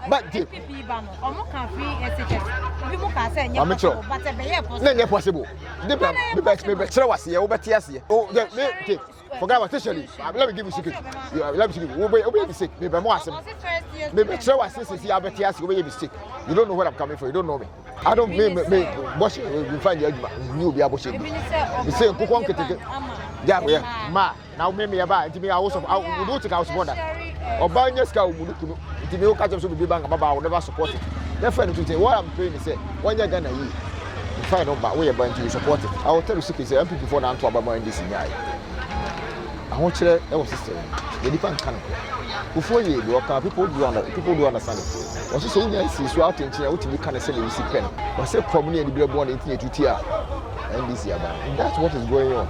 but NPP ban omo can free SHS bi mo ka say but e be possible me try was here obeti ase oh forget about especially let me give you secret let me give you we be sick me be more asem me try was say obeti ase we be mistake you don't know where I'm coming from you don't know me I don't me bosh we find you you be abosh me say kokon keteke yeah ma now me ba nti me house of we do take house border obanya ska umunu nti me o catch so be bank baba will never support it therefore what I'm praying is say when you Ghana you find out we are going to support it I will tell you secret say NPP for now to abama NDC nyai I want you e system the different kind before you people do understand it was so you see so out in here what you can say you see pen was say community and the born into tutia NDC about that's what is going on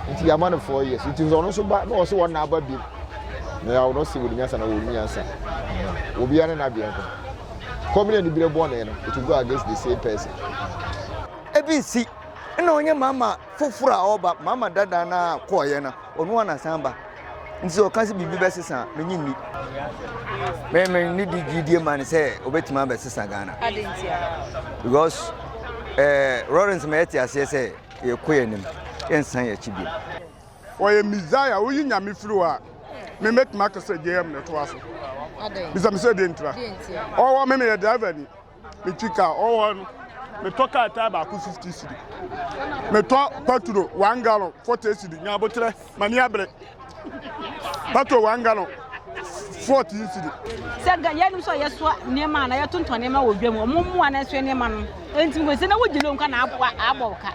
until your man 4 years it is also bad no also one about be now I will not see with the answer will be an abianco community and the born it will go against the same person ABC no nya mama fofura oba mama dada na koye na onu na samba nti o kan se bibi besesa menyi ni me ni digidie man say obetima besesa Ghana because Lawrence Meti ase say ye koye nim ensan ya chibi oye Messiah oyi nyame firi a me metima ka say JM ne to aso bisa me say de ntra o me ye driver ni me chika o me toka ata ba ku 50 cedi me to petrol 1 gallon 40 cedi nya botre mani abre petrol 1 gallon 40 cedi sega yenu so yeso niema na yetonton niema wo dwam ommu anaso niema no enti mo se na wo gilo nka na aboka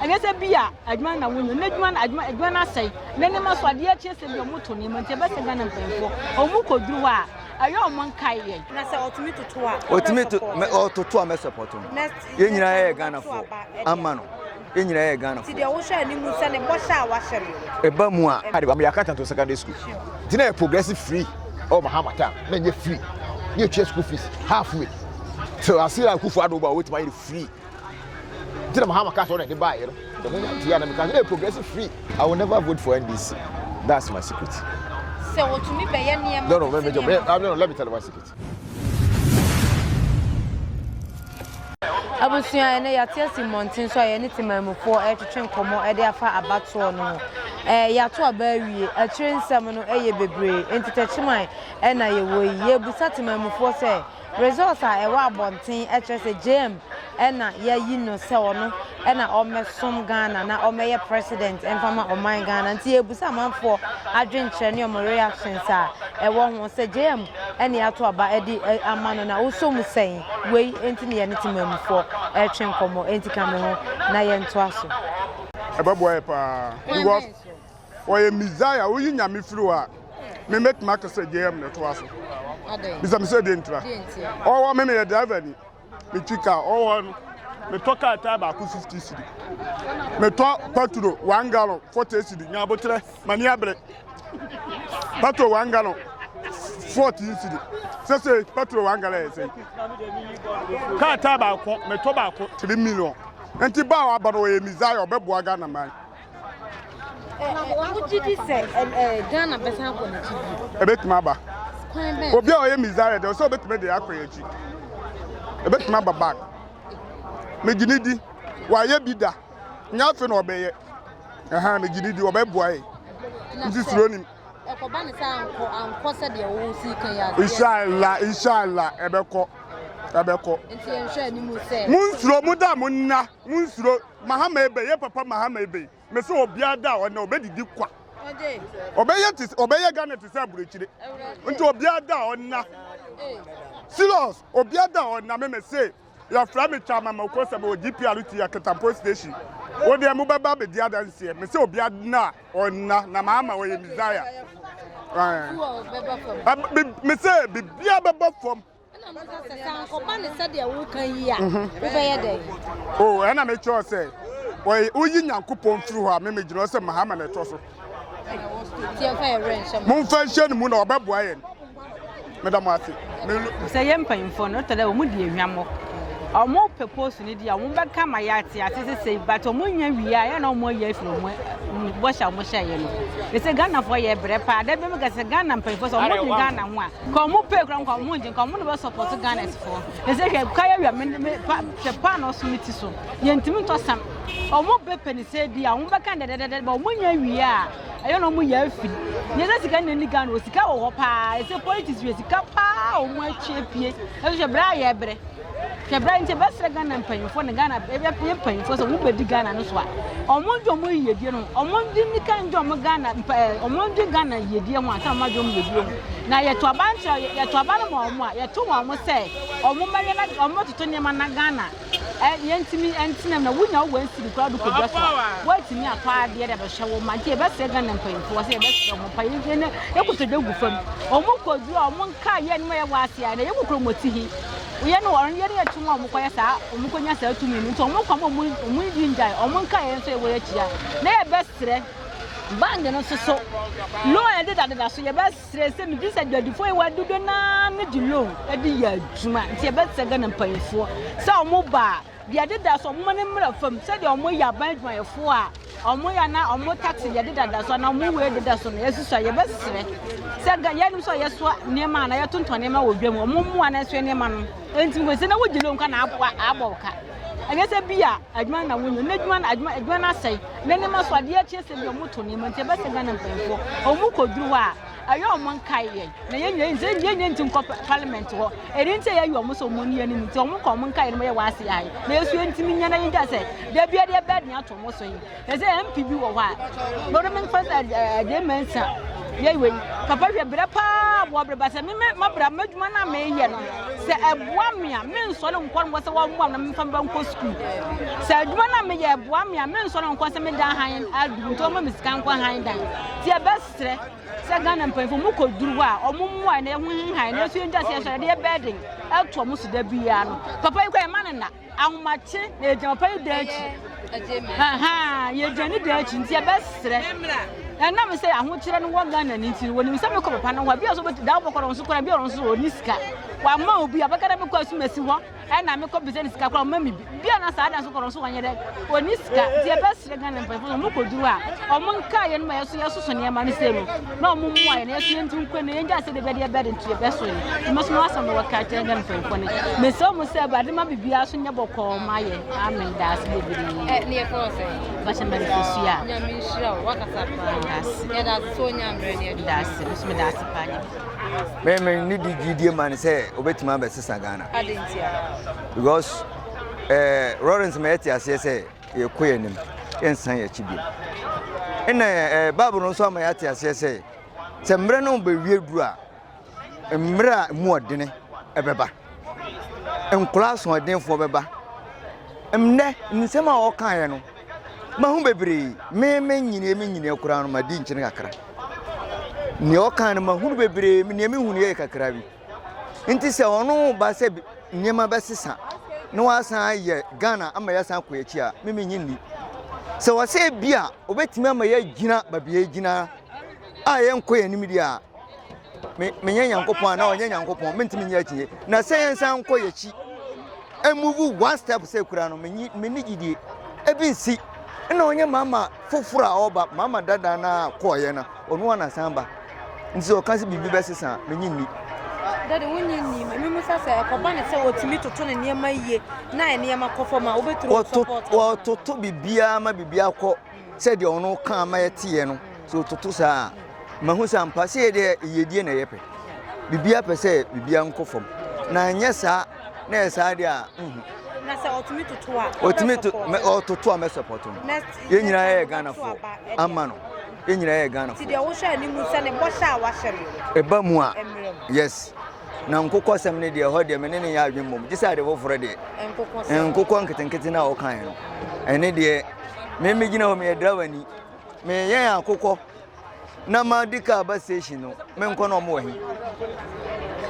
anya se bia adwuma na wonyo na adwuma na sai na niema so ade achi se bia moto niema nti be se ga na mpanfo ommu koduru a ayo mon kai ye na se otumi toto a me support ye nyina ye Ghana for amano ye nyina ye Ghana for ti de wo hwa ni mu se ne bo hwa wa hwe e ba mu a ade ba me yakata to secondary school ti na progressive free o mahamata na nye free nye tue school fees halfway so asira Akufo Addo ba wetin ma free ti na mahamaka so na de buy you the moment ti ya na me ka progressive free I will never vote for NDC that's my secret. So to me be ye niam no let me tell you my secret abusuan na yatiasi montin so ye ne timamufo etwetwe nkomo ede afa abato no yato abawie atire nsam no eye bebre entitechiman na ye woyi ye busa timamufo se results a ewa abonten etrese JM na ya yi no se ono na omesom Ghana na omeye president enfama oman Ghana nti ye busa manfo adwenkyere ne omo reactions a ewo ho se JM na yato aba edi amano na osom sen wei enti ne ye ne timamufo etwen komo enti kame ho na ye nto aso ebabo pa because oye Messiah oyi nyame firi a me metima ka say JM ne to aso bisa me say de ntra o me ye driver ni me chika o me toka ata ba ku 50 cedi me to petrol 1 gallon 40 cedi nya botre mani abre petrol 1 gallon 40 cedi say petrol 1 gallon say ka ata ba ko me to ba ko 3 million enti ba wa ba no ye Messiah obebo Ghana man Ujidi se Ghana besan ko na chibi ebetima ba obi a oye Messiah de so betime de akoye chi ebetima ba bag me ginidi wa ye bida nya fe na obeye me ginidi obeboa e nti suronim ekoba ne sa anko se de wo si kan ya inshallah ebeko nti enhwe ni mu se munsuro muda munna munsuro mahama ebe ye papa mahama ebe me so obia da ona obedidi kwa obeye Ghana ti se buruchire nti obia da ona serious obia da ona me say ya fra me chama mako se be GPRT ya Ketampo station wo de mu baba be dia danse me say obia na ona na mahama wo ye Messiah me say bibia baba from oh and make sure say oyi Nyankopon firi ho a me gino say mahama na to so mun fashion mu na obeboa ye madam ati say yem panfo no tele o mu di enwamo omo propose ni dia omo be ka ma ya ate ate say but omo nya wi ya na omo ya firi omo bo sha omo sha ye no they say Ghana for ye bre pa da be me ga say Ghana mpanyefo so omo ni Ghana ho a ko omo pay kra ko omo nje ko omo no be support Ghana for they say ka ya wi pa no so miti so ye ntimi to sam omo be peni say dia omo be ka de ba omo nya wi ya ayo no omo ya firi ye say sika ni Ghana o sika wo pa say politics we sika pa omo achiepie e so bra ye bre Kebra nti besre Ghana mpanyimfo ne Ghana ebe mpanyimfo so wo bedi Ghana no so a omonjo mo yedie no omonjo ni kan jo mo Ghana omonjo Ghana yedie mo asa omonjo mo yedie mo na ye to abantra ye to abano mo a ye to mo se omo mare na omo toto ne ma na Ghana ye ntimi entinam na wunya wo nsiri kra do kodwa so watimi atwa ade de be hwe wo ma nti besre Ghana mpanyimfo se besre mo panyimfo ne ye kutodwa gu fam omo kodu omo nka ye ne ma ye wase ya na ye kokro motihi we no on ye ne tuma omo koya sa omo konya sa tumi nti omo kwa omo jinja omo nka ye so ye wo achia na ye besre bang no so lo e de da so ye besre se mi disa dwadifo e wadudo na ne di lo e di ya adwuma nti ye besre Ghana mpanyifo sa omo ba dia de da so omo ne mra fam se de omo ya ban adwumayefo a omo ya na omo taxi ye de da so na omo we de da so na yesusu ye besre se ga ye nim so ye so niema na ye tonton niema wo dwam omo mu ana so niema no enti we se na wo gile nka na abo ka agese bia adwuma na wonyo na adwuma na sai na niema so ade achi se bi omo to niema nti besre Ghana mpanyifo omo koduru a ayo omo nkai ye na ye nye nti nko parliament ho eri nti ye yo omo so mo ni ani nti omo ko omo nkai no ye wase ai na yesu ntimi nya na yinja se da bia de bed ni ato mo so yi na se NPP wo ho a no men first de mensa ye we papa hwe bre pa bo bre ba se me mabra madwuma na me ye no se eboa me a me nso ne nkwa no se wo mo na me fa ba nko school se adwuma na me ye eboa me a me nso ne nkwa se me dan han adu nto mo misika nkwa han dan ti e besre se Ghana mpanyifo mu koduru a omo mu a na ye hu han na so nja se so de bedding ato mo so da bia no papa yi kwa e man na ahomache na ejama pa yi dachi ye jani dachi nti e besre na me say ahokyere no wo Ghana ni nti woni se me ko papa no ho bia so da bokoro nso kora bia nso oni sika wa ma obi abakada me ko asu mesi ho na me ko business sika kora ma mi bia na sa da nso kora nso wanye de oni sika ti e besre Ghana mpanyifo mo koduru a omo nka ye no ma yeso so ne ma ne se no na omo mu aye na yeso nti nkwe ne nja se de be de bed nti e beso ni mo so no asam no ka te Ghana mpanyifo ne me so mo se ba de ma bibia so nye bokọ ma ye amen da se de bi ne e ko se ba se mbere fosu ya nya mi shira wakasa pa ya so nyamre ne das me das panya me ni di gidie man say obetima be sesa Ghana adentia because Lawrence me eti ase say ye koyenim ensan ya chibi ena babu no so ma ya eti ase say se mre no be wie duru a mre mu odene ebeba enkura so odenfo beba emne nsema o kan ye no mahu bebre me nyine kura no madi nkyene kakra ni o kan mahu bebre me ne me hunu ye kakra bi nti se ono ba se niema besesa no wasan ye Ghana ama ya san ko echi a me nyini se wo se bia obetimi ama ya gina ba bia gina a ye nko ye nimdi a me nyankopon na onye nyankopon me ntimi nya chi na se ye san ko ye chi e move one step se kura no me ni gidie ebinsi na onye mama fofura oba mama dada na koye na onu na samba nti o kan se bibi besesa me nyini dade wonyi ni me musa se akoba ne se otimi toto ne niema yie na e niema kofo ma obeturo support o toto bibia ma bibia ko se de onu kan ma yete no so toto sa mahu sa mpa se de yedie na yepe bibia pese bibia nkofom na anya sa na esa de a na se otimi toto a otimi toto a me support no ye nyina ye Ghana fo ama no ye nyina ye Ghana fo ti de wo hwa ni musa ne bo hwa wa hwe no eba mu a yes na nkokọ sem ne de ho de me ne ya adwemmom gisa de wo foro de nkokọ nketenkete na o kan no ene de me gina ho me driver ni me ye akokọ na ma dika ba station no me nko no mo wahi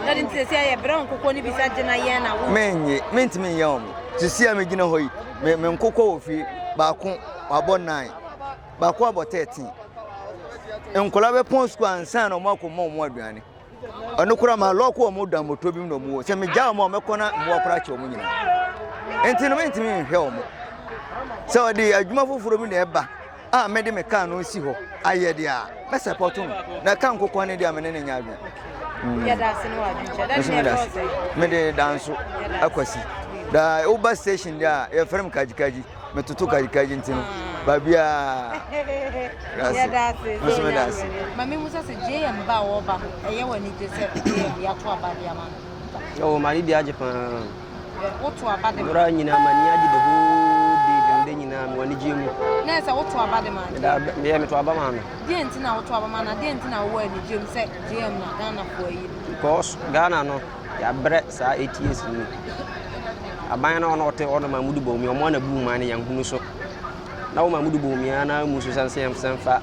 dade nti se ya bra nkokọ ni bisa gina ye na wo menye mentimi ye o ti sia me gina ho yi me nkokọ wo fi ba ko abo 9 ba ko abo 13 enkola be pon school ansan no mo akoma mo aduane ono kura ma loko mo da moto bi no mo se me ja mo mekona mo kura che mo nyina enti no mentimi nhwe omo so de adwuma foforo mi na eba a me de me kan no si ho aye de a me support no na kan kokon ne de amene ne nya adwuma ya da se no adwuma da ne process me de danso akwasi da Uber station dia e frem kajikaji me tutu kajikaji ntino babia ya da se mami musa se JM ba wo ba eye wani je se JM ya to abade ama o mari dia je pa o to abade ora nyina mani aji de ho de nyina me wani je mu na se o to abade ma da me to abama no die ntina o to abama na die ntina wo ani je mu se JM na Ghana for yi because Ghana no ya bre sa 8 years ni aban na ono te ono mamudu bomi omo na bu ma ne yan hunu so na wo mamudu bomi ana musu sanfa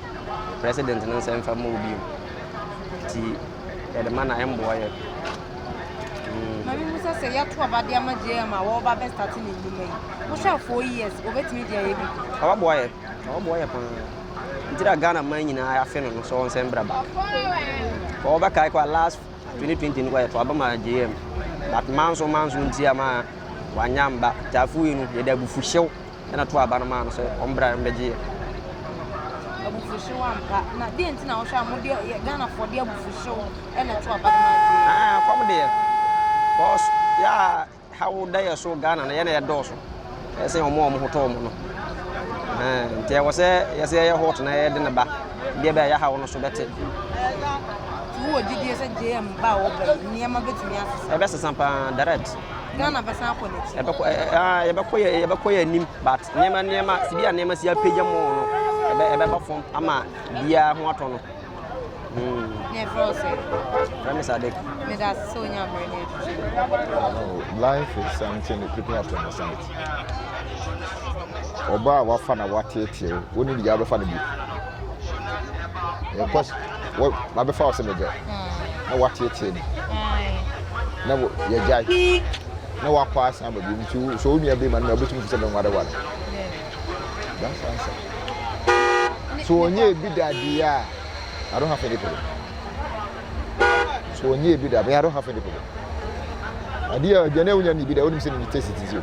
president na sanfa mo bi ti e de mana embo aye mami musa se ya to abade ama JM a wo ba be start ni nyuma yi wo sha 4 years obetimi dia ye bi awa boye pa ntira Ghana man nyina ya fe no so on sembra ba ko ba kai kwa last 2020 ni kwa to abama JM but manso nti ama wanyamba tafu inu ye da bufuhyew na to aba no ma no so ombra mbeje abufuhyew ampa na de nti na wo hwa mo de Ghana for de abufuhyew na to aba ma kom de boss ya how da so Ghana na ye na ye doso e se omo hoto mo no nti e wo se ye se ye hot na ye de ne ba de ba ya ha wo no so bete wo didi se JM ba wo ba niam betumi asesa e be sesampa direct Ghana besa connect e be koye nim but niam sibia niam si apagya mo no e be ba fom ama bia ho ato no ne frose promise adek me da so nya mre ne life is something that people have to understand. Oba wa fa na wa tietie woni di abefa na bi e kwas what abefa o se meje na wa tietie ni na wo ye jai na wa kwa sa ba bi ntu so unu be man na obetum se be nwade wale that's answer so onye bi dadia I don't have any problem. So onye bi dadia I don't have any problem. Adia jane unya ni bi da onim se ni test it you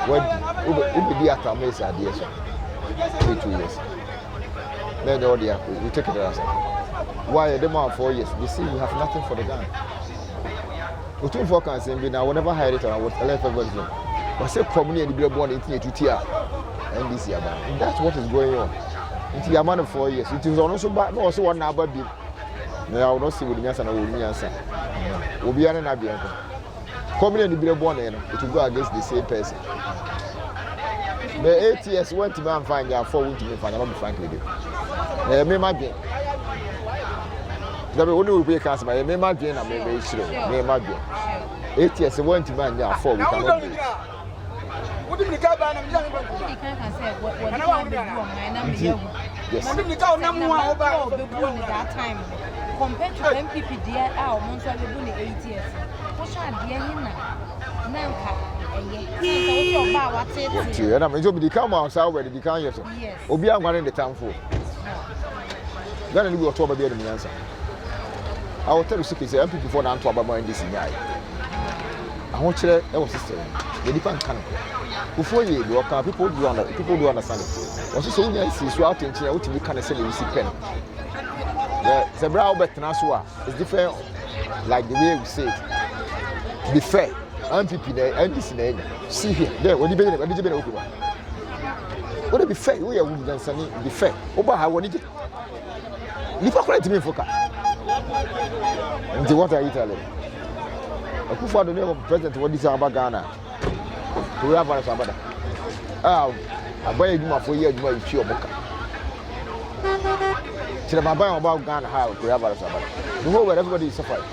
what ube di atamesa adia so 2 years then the order we take it as why the man 4 years you see you have nothing for the Ghana. Otum for can say now whenever hire it on what elect everybody know but say community and the born in tutia NDC about and that's what is going on into the amount of 4 years it is also bad no also one na ba bi na I will not see with nyansa na wo nyansa obi ana na bia community and the born it will go against the same person. The 8 years went to man find their 4 went to me find I'm frank with you me my bien that we only pay cash by me my bien and me sure me my bien 8 years went to man their 4 we cannot do what did the car ban am young can say what do you yes that time compared to NPP there our months are be 8 years what shall there nanka and I'm going to come outside where they can't yes. Obi am the town for. Then we will talk about the answer. I will tell you secretly, NPP for now to about my NDC. I want to tell our sister. The different kind before you do, people do understand it. Also, so you see, so out in China, what you can say you see pen. The brow bet Nasua is different, like the way we say it. Be fair. NPP NDC see here there when you be open what be fair we are women sani be fair oba ha woni nipa correct me foka nti what are you telling Akufo Addo name of president what this about Ghana we have about sabada abaye duma for year duma ichi oboka tire baba about Ghana how we have about sabada the whole where everybody is suffering.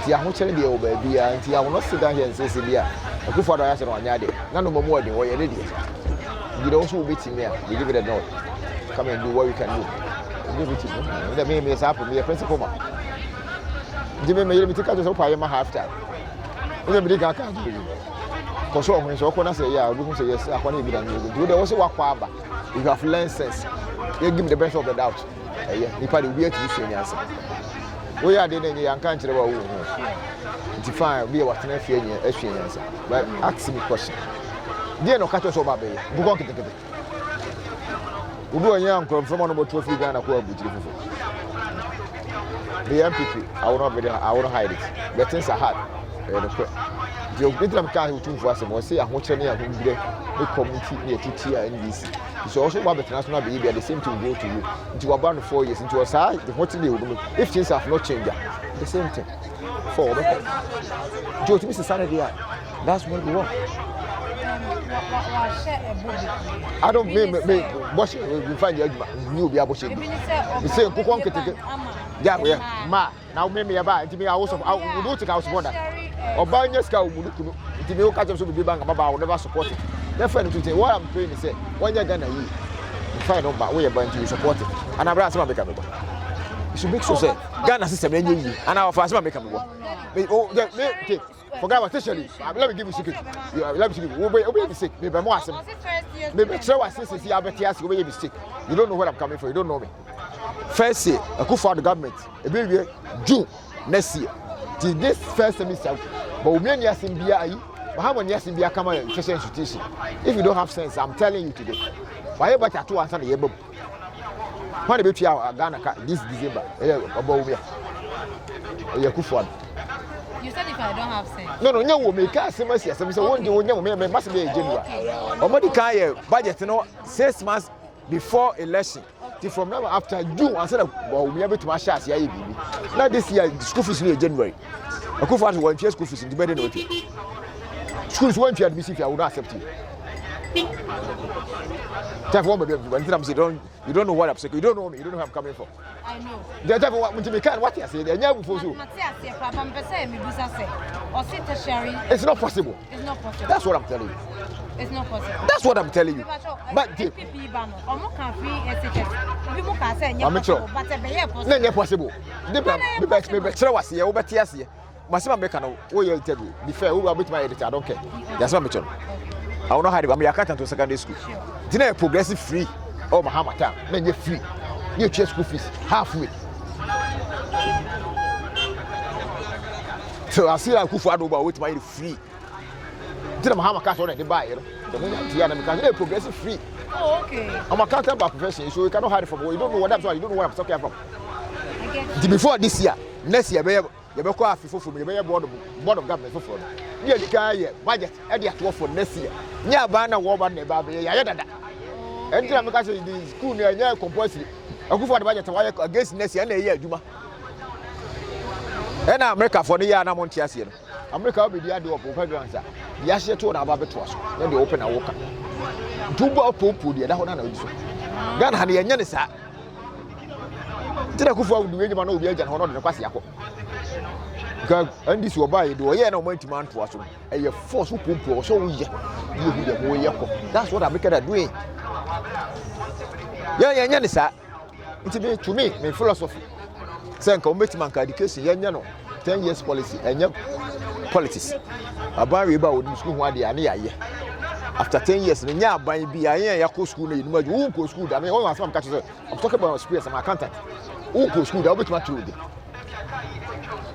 I want to be over here, and I will not sit down here and say, "Sylvia, Akufo Addo has no anyade." None of more than what you did. You also will beat me. You give it a note. Come and do what you can do. Give it to me. The main is happen. Be a principal man. Give me a take out the pay my half time. We have big account. Because when so when I say yeah, we say yes. I want to be done. Do they also work for? You have learned sense. You give me the benefit of the doubt. Yeah, you probably will be able to answer. we are the young country. It's fine, be what an experience. But ask me a question. Dear no catch us over, baby. Go get it. We do a young from one about 12 Ghana. The NPP, I will not hide it. But things are hard. The Ogbitram can't do for us and say, I'm watching a community near to NDC. It's also one of the national behavior, the same thing go to you. Into about 4 years, into a side, what to do, if things have not changed, the same thing. For Joe to Mr. Saturday, that's what we want. I don't make washing, we find you be able to. You say, Cook, yeah, ma, now maybe about it. I also would take out water. Or buy your scout, if you catch up to be bank about never support it. Therefore, to say what I'm trying to say, when you're gonna eat, find out about where you're going to support it. And I've asked my become. You should make so say, Ghana system, and our first one become one. Oh, yeah, forget what especially. Let me give you secret. Let me give you. We'll be sick. Maybe more. Maybe try what since you have a you will be sick. You don't know where I'm coming from. You don't know me. First year, Akufo the government. It will be June next year. Till this first semester, but we may not see BI. But how many years in BI come and fashion institution? If you don't have sense, I'm telling you today. Why ever to 2 answer the year? When the baby Ghana this December, about me. Akufo. You said if I don't have sense. No, we make us say one day must be a general. Omodi can budget 6 months before election. From now after June, I said, well, we are able to mash us here. Now this year, school fees in January. Akufo has 1 year school fees in the better note. Schools 1 year admission, I would not accept you. You don't know what I'm saying. You don't know me. You don't know where I'm coming from. I know. The type of what you can, what you say, they're never before you. It's not possible. It's not possible. That's what I'm telling you. It's not possible. That's what I'm telling you. But it's possible. Masima make no we you tell you be fair we about my editor I don't care that's what me tell I will not hide me account to secondary school dinner progressive free oh Muhammad time na you free you pay school fees halfway so I see Akufo Addo with my free dinner Muhammad cash on the buy you know the money na because progressive free oh okay I'm a accountant by profession so you cannot hide from you don't know what that's why you don't know where I'm talking from I get before this year next year you be call Akufo from you be board of government for you dey carry budget e dey ato for next year nya ba na wo ba na ba be ya dada enti am ka say the school na nya compulsory Akufo the budget why against next year na e adwuma e na America for the year na monti ase no America be dey Addo for grants ya hye to na ba be to aso na dey open na woka tubo popo dey da ho na odi so Ghana ha na nya ne sa tira Akufo du enyi ma na obi agya ho no de kwase yakọ because NDC will buy it, yeah, no money to man to us. And your force who pump so that's what America are doing. Yeah, sir. To me, my philosophy. Saying commitment education, 10 years policy, and politics. A barrier about the school one day, after 10 years, the year by BIA, school, who go school. I mean, all my some catches. I'm talking about experience, I'm accountant. Who go school, I'll be much today.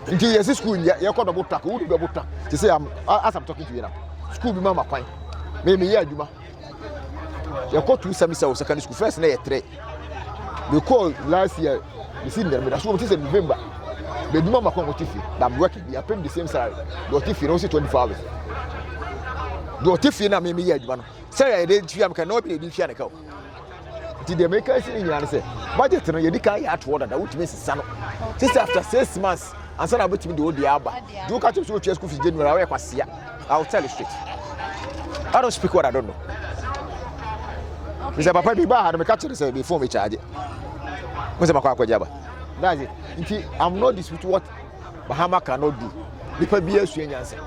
Until yes, school, you're called about tack, who do about tack? To say, as I'm talking to you now, school be mama fine. Maybe yeah, you ma. You called 2 semesters of secondary school, first year 3. You called last year, you see them, but that's what it is in November. The mama come with Tiffy, I'm working, they are paying the same salary. Your Tiffy, also 24 hours. Your Tiffy, now maybe yeah, man. Say, I didn't feel I cannot be a different account. Did they make us in your answer? Budget, you can't add water, that would miss son. Just after 6 months. And so I'm about to do the Abba. Do catch up to your school fees January. I'll tell you straight. I don't speak what I don't know. Mr. Papa, be bad. I'm catching this before me charge it. Mr. Makwa Jaba. That's it. I'm not disputing what Bahama cannot do. People be a swing answer.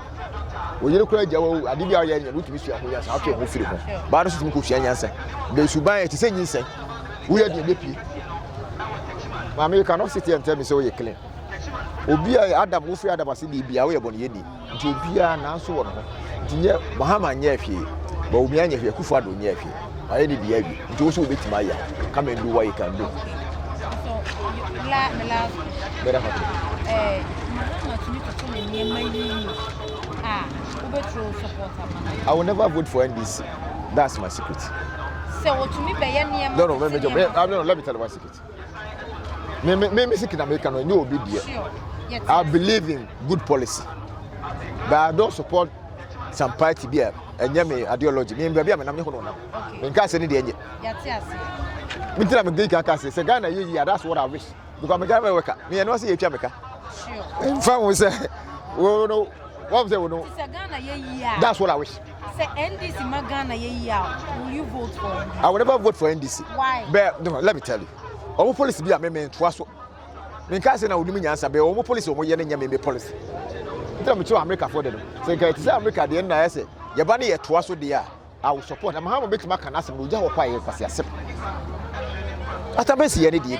When you look at Jawa, I did be a root to be sure. I'll tell you, Philip. But I don't think you answer. They should buy it to say, you say, we are the MP. Mammy cannot sit here and tell me so you're clean. Obia Adam wo fi Adam ase di bia we ebon ye di nti obia na so wo no nti nye Muhammad nya afie ba obi anya afie Akufo Addo nya afie aye di dia bi nti wo so obetima ya come and do what you can do so la better I will never vote for NDC. That's my secret. So to me, no, let me tell you my secret. Me secret American when you obedient. I believe in good policy, but I don't support some party beer and yummy ideology. Me baby, I'm not going to. In case any danger. Me tell me Greek can say Ghana yeah, that's what I wish. Because I'm a Ghana worker. Me and no see Jamaica. Sure. Fam we say, oh no, what say we no? Ghana yeah. That's what I wish. Say NDC Ghana yeah. Will you vote for NDC? I will never vote for NDC. Why? But no, let me tell you. Our policy be a me trust. Me can say na we me answer. But our policy we ye na me policy. Tell me to America for them. Say it is America the end na say. Ye ba na ye trust so there. I will support. I'm how make my can ask me. We just why pass accept. Atabesi ye ne die.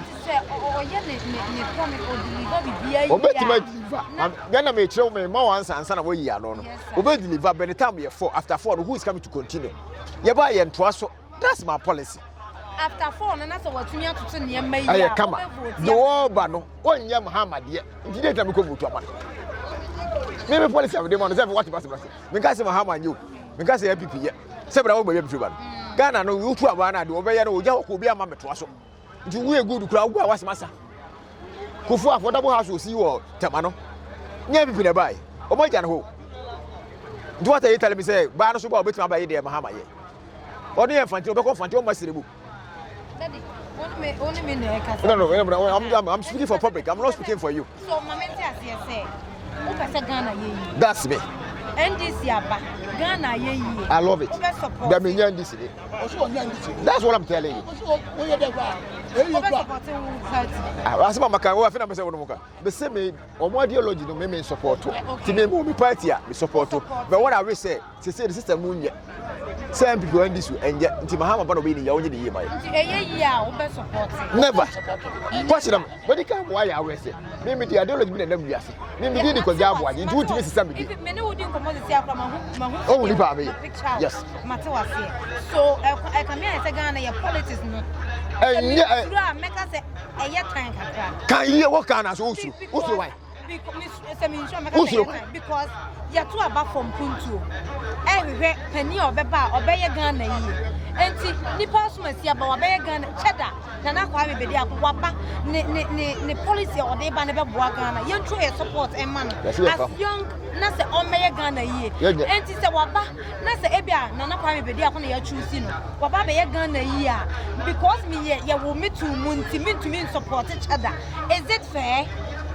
Ghana may show me more answer and son of a year. No, obey deliver by the time we are 4 after 4. Who is coming to continue? You buy and trust. That's my policy. After 4, and that's what you have to near me. I come the war banner. 1 year Muhammad, yeah. Didn't have to go to a man. Maybe policy of the demon is ever what you must say. Because Muhammad, you because the NPP, several over everyone. Ghana, no, you 2 hours, do obey and will be a mamma to us. You will go to crowd. Where was Massa? Akufo affordable house will see you Tamano. Never been a buy. Oh my God, who? Do what you tell me say, Bano Suba bit my idea, Mahama. Or the infant, you'll go for my city. No, I'm speaking for public. I'm not speaking for you. So, Mamma, Ghana, that's me. NDC, Ghana, I love it. That means NDC. That's what I'm telling you. As my can go, I think I'm saying, the same or more ideology do me support to me move party, we support. But what I will say the system moon yet. Some people in this and yet until Mahama Bano be the only year. Never. Question them, but they can't why I will say. Maybe the ideology be never yes. Maybe did because they are one into what is somebody. Oh, yes. So I come here and say Ghana, your politics no. Can you what can I also? Why? Because you're too about from Puntu. Everywhere, penny or Beba or Bayer Ghana. And see, Nippos must see about Bayer Ghana, Cheddar, Nana Kwame Bedia, Wapa, the policy or they ban about Ghana. Young true support and man. As young Nasa or Bayer Ghana ye. And it's a Wapa, Nasa Ebia, Nana Kwame Bedia when you're choosing. Wapa Bayer Ghana ye. Because me, you will meet to Munti to mean support each other. Is it fair?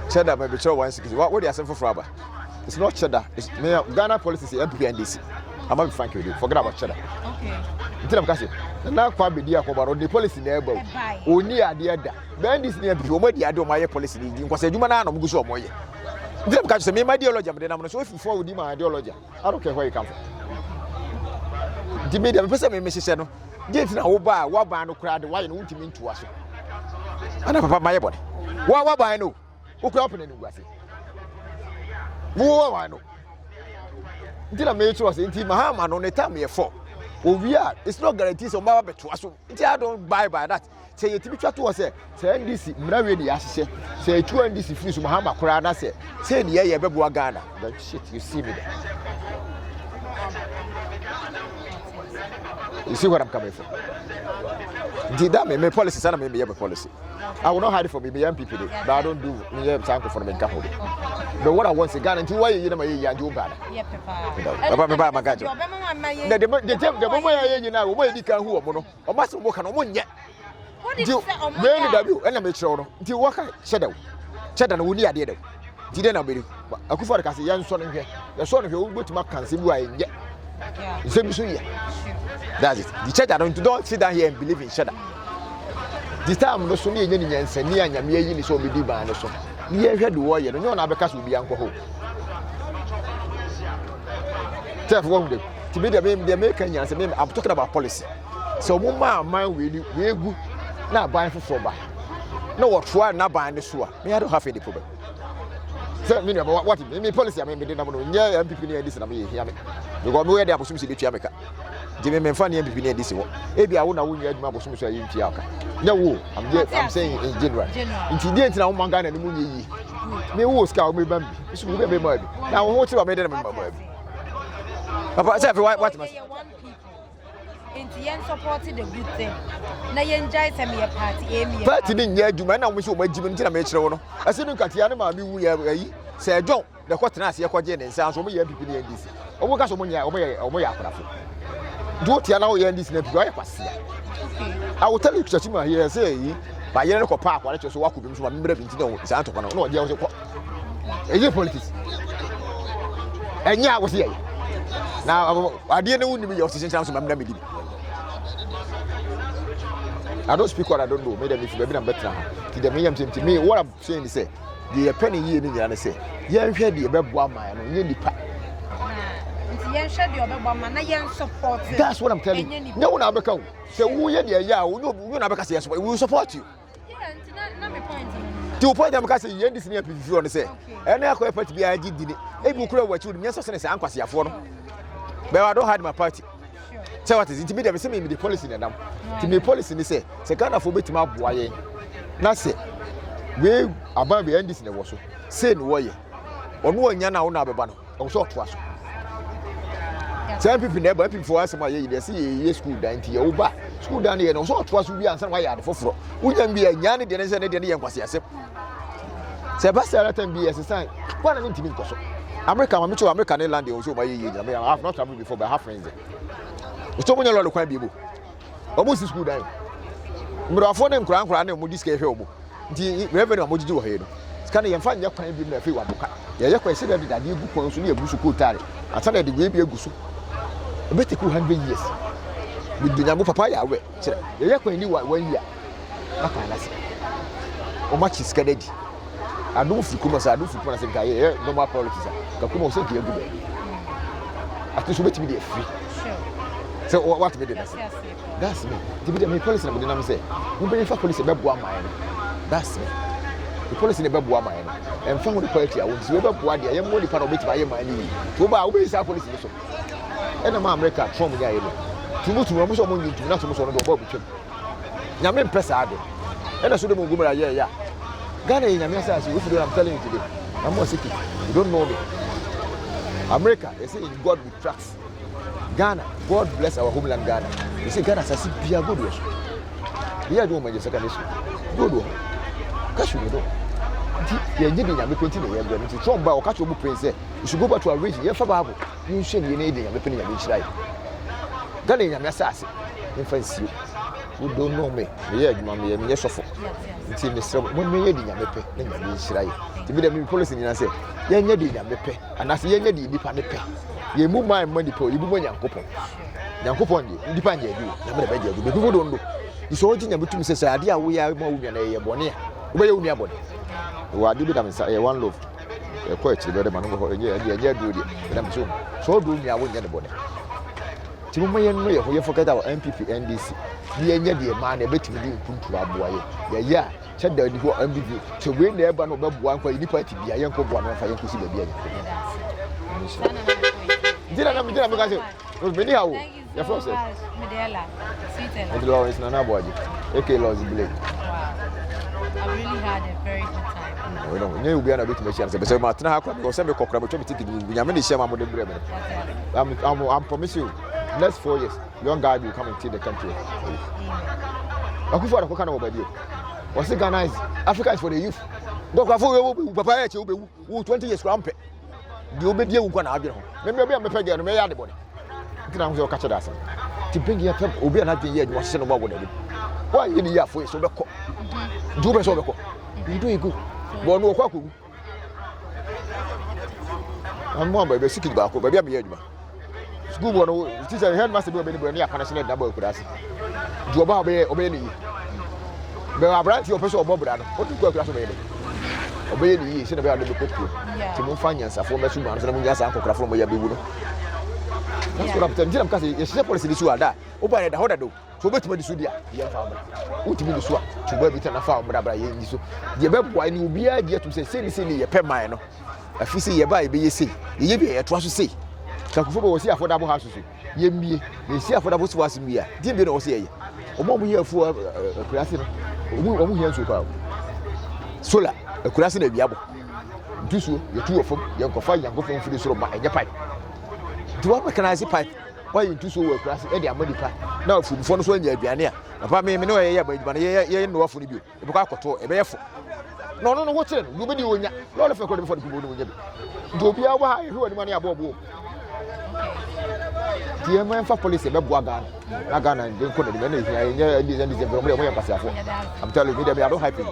Cheddar may be sure one secret. What would you say for Fraba? It's not cheddar. It's Ghana policy is NPP and NDC. I'm not frank with you. Forget about cheddar. Okay. Until I'm catching. Now, Kwabi dear Kobaro, the policy never. Only a dear da. Then this near people, what the Addo my policy because a human animal goes on more. Then catch me my ideology, but then I'm not so if you follow my ideology. I don't care where you come from. The media person may miss it. Get in a whole bar, what bar no crowd, why you want to mean to us. I never my body. What I know. Who can open any wassy? Who I know? Until I made sure in Mahama on the time we are for. Oh, we are. It's not guaranteed so much to us. I don't buy by that. Say it to me to us. Say NDC, Mravedi, as say 2 NDC free to Mahama Kurana say the air Bebu Ghana. But shit, you see me there. You see what I'm coming from? Did that make policy? I may be a policy. I will not hide it from me, NPP, but I don't do me time for me. But what I want to Ghana, why you know you do bad. About my gadget. The moment you know, where you can who or must walk on one yet. Really, W, and I make sure to walk shadow. Shadow would near the other. Didn't I believe? Akufo can see young son here. The son of your good mark can see why yet. Same here. That's it. The church don't sit down here and believe in shadow. This time, no sooner than you and Senia and Yami is all be divine. So, near head warrior, no one because will be uncle. Tell one day to be the American, I'm talking about policy. So, Mumma, mine will you good not buying for buy. No, what try not buying the sewer. Me, I don't have any problem. Tell me about what it policy. I mean, the number of NPP near this and I'm here. You got where they are supposed to be Jamaica. Jimmy Menfani NPP near this one. Maybe I won't win my bosom to you. No, I'm saying in general. Incident now, Mangana and Muni. Me who scout me bambi. This will be my. Now, what's about me? Papa, say what must Into yen supported the good thing. Na yen jai send me a party, party didn't yet do man. I wish you were Jim and Metro. I said, look at Yanama, we are say, John, the question I see a quadrant and sounds over here, people in this. Oh, what got so many away. Do what you know, yen this never go. I will tell you, Chachima here, say, by Yanako Park, what you walk with him from a member of Santo. No, there was a politics. And yeah, I was here. Now, I didn't know you your decision to my I don't speak what I don't know. Maybe if you have better to the medium to me, what I'm saying is, the penny year in the say, yeah, hear the above 1 mile, and you support. That's what I'm telling you. No one ever come. So, we are the we will support you. To point them because you this near if you want to say, and I quite to be I did it. Maybe you could have what you mean, so say, I'm quite for. But I don't hide my party. So what is it? Me dem say me the policy na dam. Ti me policy ni say Ghana for beti ma boaye. Na say we aban be NDC na wo so. Say no wo ye. Ono anya na wo na beba no. O so to aso. Some people never people for us my ye say ye school dan ti ye wo ba. School dan ye no so to aso bi ansan wa ya de foforo. Unya bi anya ne de ne say ne de ne ye nkwase asem. Say ba say time bi yes say. Kwa na ntimi nkoso. America, I'm sure American land they also buy ye. I mean, I have not traveled before, but I have friends there. So many lot of crime people. Almost school time. We are for them crying and we discuss here. The revenue of Mojo here. Scan and find your crime being a few wabuka. Yeah, you consider that you book on Sunday Busuku Tari. I tell you the way be a gusu. A better 200 years. With the Namu Papaya away. Yeah, you knew what 1 year. How much is scattered? I don't feel come as I do for Panasan, no more politics. Kakumo said, you're good. I just wait to be free. So, what made it? That's me. To be the policy, but then say, we bring for police about 1 mile. That's me. The policy about 1 mile. And from the party, I will see about 1 year. I'm only part of it by my knee. To buy away our policy. And I'm America from the island. To move to Ramus or Money to not almost on the Bob. Yamin press Addo. And I should have moved yeah. Ghanaian, I'm telling you today. I'm more sick. You don't know me. America, they say in God we trust. Ghana, God bless our homeland Ghana. They say Ghana says be a good one. Here do my second issue. Good one. Cash you know. You're getting a continue. You're going to try to catch your prince. You should go back to a region. You're favorable. You should be needing a penny and right. Ghanaian assassin. Infants you. Who don't know me. Yeah, mammy, and yes, of until Mr. When we did a pepe, then you should to be the policy. And I say, Yan did a pepe, and I say, Yan did a pepe. You move my money for you, young couple. Young couple, you depend on you. The people don't know. It's origin of two says, idea we are more than a bonnet. Where you near body. Who are did a one love. A quite a better man over a year, do it. And I'm so do me, I won't get a body. Timmy, you forget our NPP NDC. The end of the man, a bit to do to our boy. Yeah, said the MPP. So when they have one for any party, be a young couple one for you to see the baby. Did I not many how your first and Lawrence Nana body. Okay, Lawrence Blake. I really had a very good time. We don't know we are a bit machine. So Martin Hackman or semi cockram to take it. We are many shame with the Bremen. I'm promising you. Next 4 years, young guy will come and take the country. Akufo what kind of idea? Was it Ghana is Africa is for the youth. Go for Papa 20 years cramp. The obey you can have you. Maybe I'm a peg and may add the body. I'm going to catch us. To bring your pep, will be another year. You must send about whatever. Why in the year for so the do better over. You do good. But no quack. I'm more by seeking back, but I'm here. School one, teacher headmaster will be near Panasonic double class. Do about obey me. But I brought your person Bob Brad. What do you go class obey? Obey me, should have been able to move finance. I form a sugar and just uncle from where you that's what I'm telling you. Because it's a policy issue that. Open the order do. So bet me the sudia. Yeah, farmer. What me the swap to where we turn a farm, but I am so. The baby why you be idea to say, silly, a pen mine. A fissy, ye buy, be ye see. Ye be a trust to say. Akufo was here affordable houses. Ye me, you see affordable was me. Didn't be no say. O mo here for a class. O mo here so far. Solar, a class in a biabo. tusu ye tu ofom ye nkofa yankofo mfiri soro ma enye pipe do what mechanize pipe why you tusu we class e dey amadi pa na ofumfo no so anya aduane a papa me no ye ba ye no wafo ni bio e be kwa akoto e be yefo no wo kire no be di onya no le fe ko de fo de ko no onya bi do bia wa ha e hwe ni mani abobo tie man fa police be boa Ghana dey ko de be na here NDC mo ya pasiafo I'm telling you me I don't happy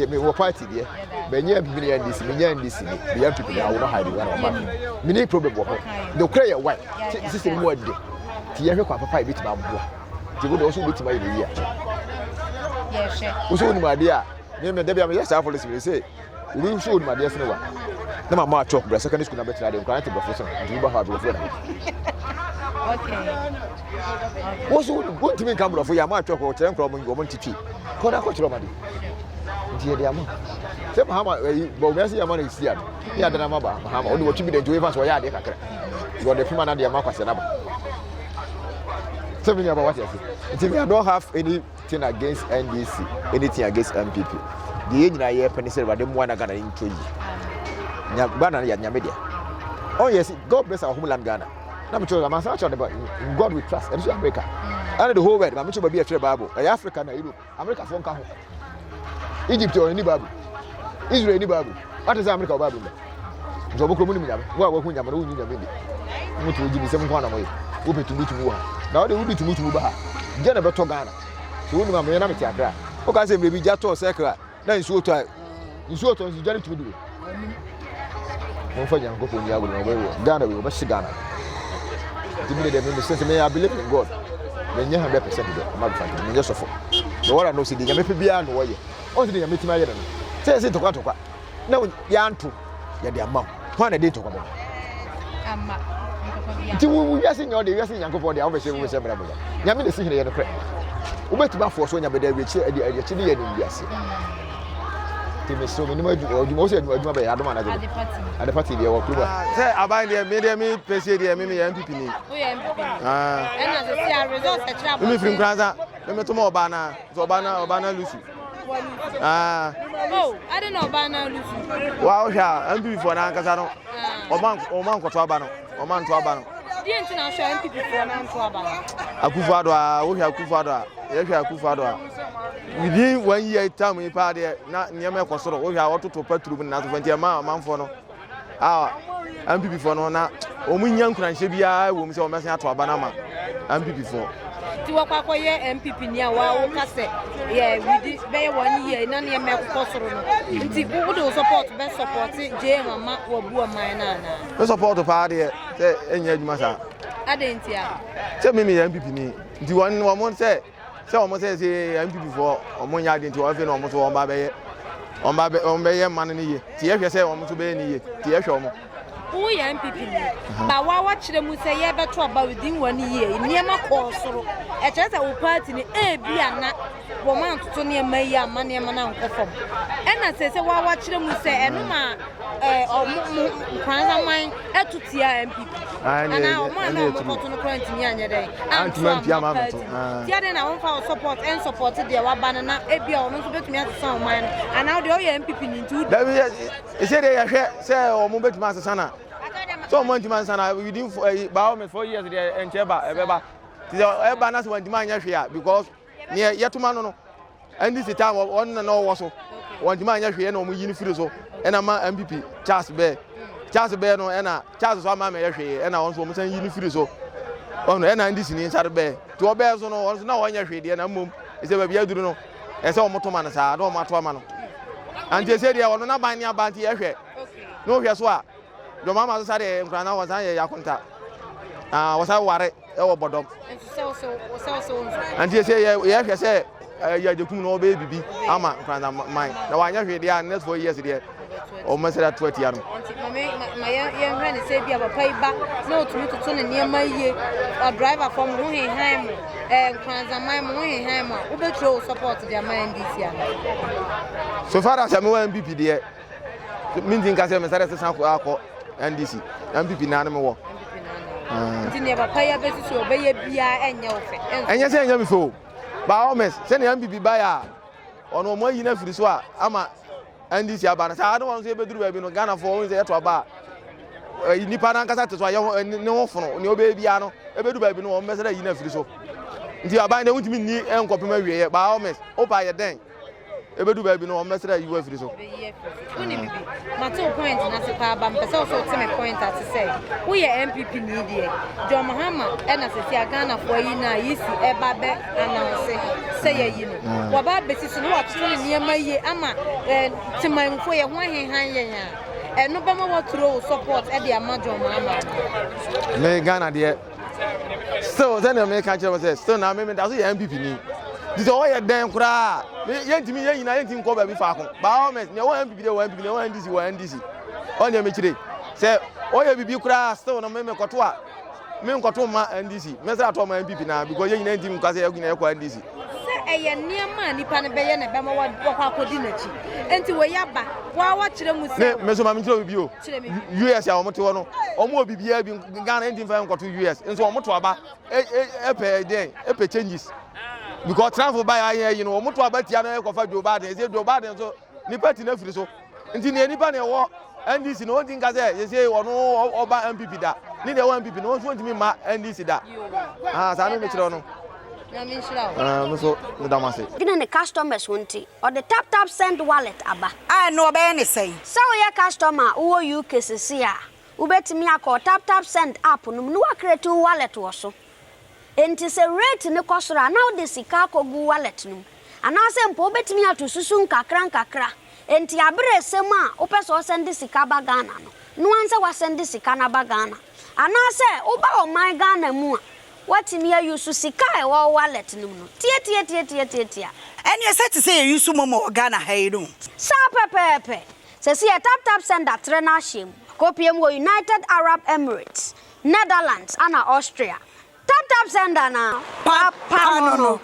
me wo party there be nya bi me NDC me nya NDC be young people I will not hide Ghana me need problem wo the cry why system mo ade tie hwe kwa papa e bit ma boa tie go do so bit ma ye ya yeah sure uso ni ma de a me dey be am yes police we say we show ni ma de wa na mama talk bra secondary school na better dey grant before so do ba ha before okay what's going to me come for ya ma talk o chen kro mo titi ko da ko chiro ma de die de am se mahama bo me se ya ma na isi ya ya da na ma ba mahama o de wotu bi de joe so ya de kakra go de pima na de ma kwase na ba so me about what you say I don't have anything against NDC anything against NPP the nyina ye pene se ba de mo na Ghana into yi nya Ghana ya nya media oh yes God bless our homeland Ghana na me tell am say about God we trust and America and the whole world ma me tell be a trade Bible Africa na Europe America fo nka ho Egypt or any Bible Israel any Bible what is America Bible so boko mu ni nyame wo hu nyame wo nyu nyame ndi mu to gi mi se mu kwa na mo yi wo betu mu ha na wo de wo betu mu ba ha je na beto Ghana so wo ni ma me na me ti akra o ka se me bi ja to sekra na nsuo to nsu jani tu du mo fa jan ko ko ni agulu no Ghana we ba shi Ghana dimile de me sense me I believe in God me nya 100% de ma fa me nya sofo the word no see the nyame pe bia no wo ye o see the nyame tima ye no say tokwa na ya anto ya de amam ho na de tokwa be ama ti wo ya se nya o de ya se nyankopɔ de a wo be se bra bra nyame de si hene ye no kre wo betima fo so nya be da wi chi ade chi de ye ni wiase ti me so me ni ma o se aduma be ya do ma na de ade party de wo kluba say aban de me pese de me NPP ni o ya NPP ena se see a result e tra me from Kranza me to mo oba na Lucy oh I don't know about now Lucy wa o sha NPP for na nkasa no o man ko to aba no o man to aba no di enti na sha NPP for na to aba no Akufo Addo o hwa Akufo Addo ye hwa Akufo Addo within 1 year time e pa de na nyama ekosoro o hwa ototo patru na so fanti ma manfo no MPP for no na o munya nkuranhye bia wo mu se o mesen ato aba na ma MPP for ti wakwa ye MPP ni a wa wo kase ye widi be ye 1 year na ne me ekosoro no nti wo do support be support je mama wo bu man na be support pa de se enya adwuma sa adenti a se me MPP ni nti won wo mo se o MPP for o mo nya adenti wo fe no mo so o ba be ye man ni ye ti ye hwe se o mo so be ni ye ti ye hwe o mo who ya MPP ni ba wa kire mu se ye beto aba within 1 year niema ko soro e kire se wo party ni e bia na wo man toto niema yi ama niema na nkofom e na se wa kire mu se eno ma kwanza man etutia MPP ana o man na mo to no current ni anya dey antman pia ma to ti ade na won fa support and support dey wa ba na e bia o no so betumi asesa o man ana o ya MPP ni ntu da bi e se dey ya hwe se o mo betumi asesa na so mo ntima sana within ba o 4 years dey encheba ebeba ti eba na se wantima anya hwe a because ne yetuma no NDC time on na no wo so wantima anya hwe na o mo yini firi so ena ma MPP Charles Be no ena Charles so ama me hwe ena won so mo san yini firi so ono ena NDC ni sare be ti o be so no won so na wanya hwe de na mom e se ba bia duru no e se o mo to ma na sa do o ma to ama no anti se de wono na ban ni abanti ye hwe no hwe so a do mama so sare nkrana won san ye yakunta wasa ware e wo bodom so anti se ye hwe se ya jekum no be bibi ama nkrana man na wanya hwe de a next 4 years de o mesera 20 ya no ma ye hwe se bia papa iba na otumi toto ne niema yie a driver from ho he han mo nkrana man mo he han mo wo betro support dia man NDC a so far as me MPP de mintin ka se mesera se san ko akọ NDC MPP na na me wo nti ne papa ya besi so be ye bia enye wo fe enye se enye mi fo ba o mes se ne MPP ba ya ono mo yi na firi so a ama NDC aba na say I don't want say beduru ba bi no Ghana for say to aba nipa na nkasa teso aye ne ho fono ne obe bia no ebedu ba bi no o mesera yi na firi so nti aba na wuntimi ni enkopem awie ba o mes o pa ye den ebedu ba bi no o mesera yi wa firi so uni bibi mato point na se pa ba mpesa so teme point at say wo ye NPP ni die John Mahama e na se tia Ghana for yi na yisi e ba be announce say ye yi no wo ba beti so no wa tuni niema yi ama timanfo ye ho ahenhan ye ya no be mo throw support e dey amajo mama me Ghana dey still then me can tell say still na me that so NPP ni this all ye den kura ye ntimi ye yina ye ntim ko ba bi fa ko ba o me ne wo NPP dey wo NPP ne wo NDC on ye me kire say o ye bibi kura still na me koto a me nkoto ma NDC me say to ma NPP na because ye yina ntim kwa say ye gina ye kwa NDC eye niam nipa ne beye ne be ma wakwa akodi nachi enti we yaba wa kire mu se me so ma me kire bibi o US ya omote wo no omo bibia bi Ghana ntim fa nkoto US nso omoto aba e changes because travel by aye you know omoto aba tia na e kofa Joe Biden say Joe Biden so nipa ti na firi so nti ne nipa ne wo NDC no ntin ka say say ono oba MPP da ni de wo MPP no so ntimi ma NDC da sa no me kire no so the damase. Gina customers won't or the tap send wallet aba. I know be any say. So your customer who you cases here. Ubeti me akọ tap send app no no create wallet wo so. Enti se rate ne kosora now the sika kogu wallet no. Ana se mpo obeti me atosusu nkakra. Enti abere sem a opeso send sika ba Ghana no. No anse wa send sika na ba Ghana. Ana se oba o my Ghana mu a what me use sika e wo wallet no no tie and you said to say you use momo Ghana hey no sa pepe se see tap send that trainer shame kopiem wo United Arab Emirates Netherlands and Austria tap send na papa no